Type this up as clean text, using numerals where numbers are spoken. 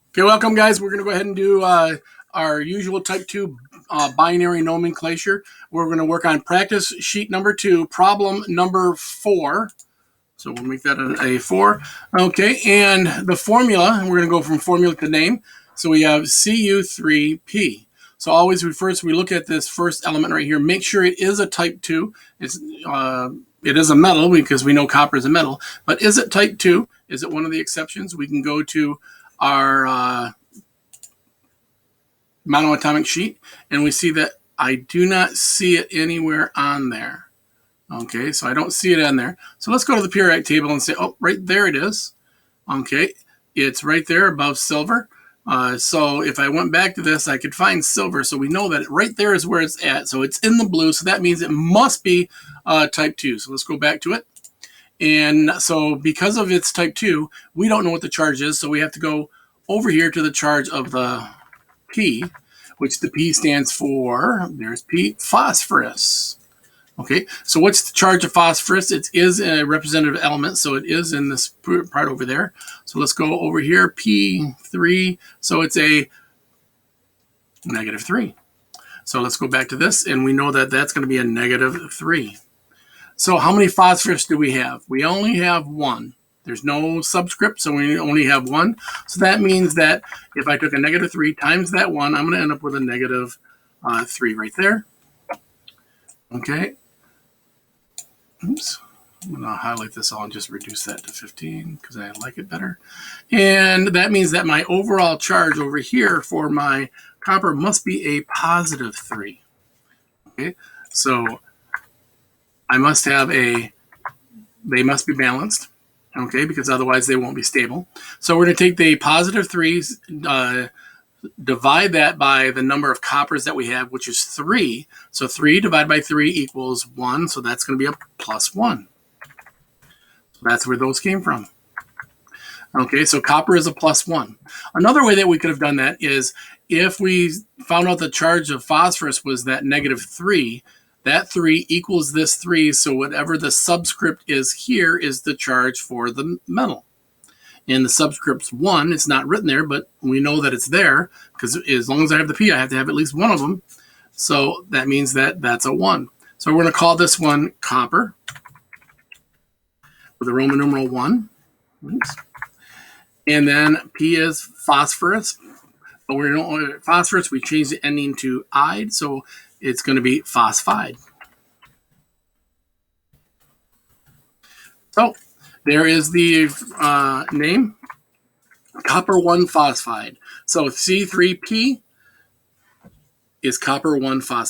Okay, welcome guys. We're going to go ahead and do our usual type 2 binary nomenclature. We're going to work on practice sheet number 2, problem number 4. So we'll make that a 4. Okay, and the formula, we're going to go from formula to name. So we have Cu3P. So always we look at this first element right here. Make sure it is a type 2. It is a metal because we know copper is a metal. But is it type 2? Is it one of the exceptions? We can go to our monoatomic sheet, and we see that I do not see it anywhere on there. Okay, so I don't see it on there. So let's go to the periodic table and say, oh, right there it is. Okay, it's right there above silver. So if I went back to this, I could find silver. So we know that right there is where it's at. So it's in the blue, so that means it must be type 2. So let's go back to it. And so because of its type 2, we don't know what the charge is, so we have to go over here to the charge of the P, which the P stands for, there's P, phosphorus. Okay, so what's the charge of phosphorus? It is a representative element, so it is in this part over there. So let's go over here, P3, so it's a -3. So let's go back to this, and we know that that's going to be a -3. So how many phosphorus do we have? We only have 1. There's no subscript, so we only have 1. So that means that if I took a -3 times that 1, I'm going to end up with a -3 right there. Okay. Oops. I'm going to highlight this all and just reduce that to 15 because I like it better. And that means that my overall charge over here for my copper must be a +3. Okay. So I must have they must be balanced, okay, because otherwise they won't be stable. So we're going to take the +3s, divide that by the number of coppers that we have, which is 3. So 3 divided by 3 equals 1, so that's going to be a +1. So that's where those came from. Okay, so copper is a +1. Another way that we could have done that is if we found out the charge of phosphorus was that -3, that 3 equals this 3, so whatever the subscript is here is the charge for the metal. And the subscript's 1. It's not written there, but we know that it's there because as long as I have the P, I have to have at least one of them. So that means that that's a 1. So we're going to call this one copper with a Roman numeral 1. Oops. And then P is phosphorus. But we're not phosphorus, we change the ending to "ide," so it's going to be phosphide. So there is the name, copper 1 phosphide. So C3P is copper 1 phosphide.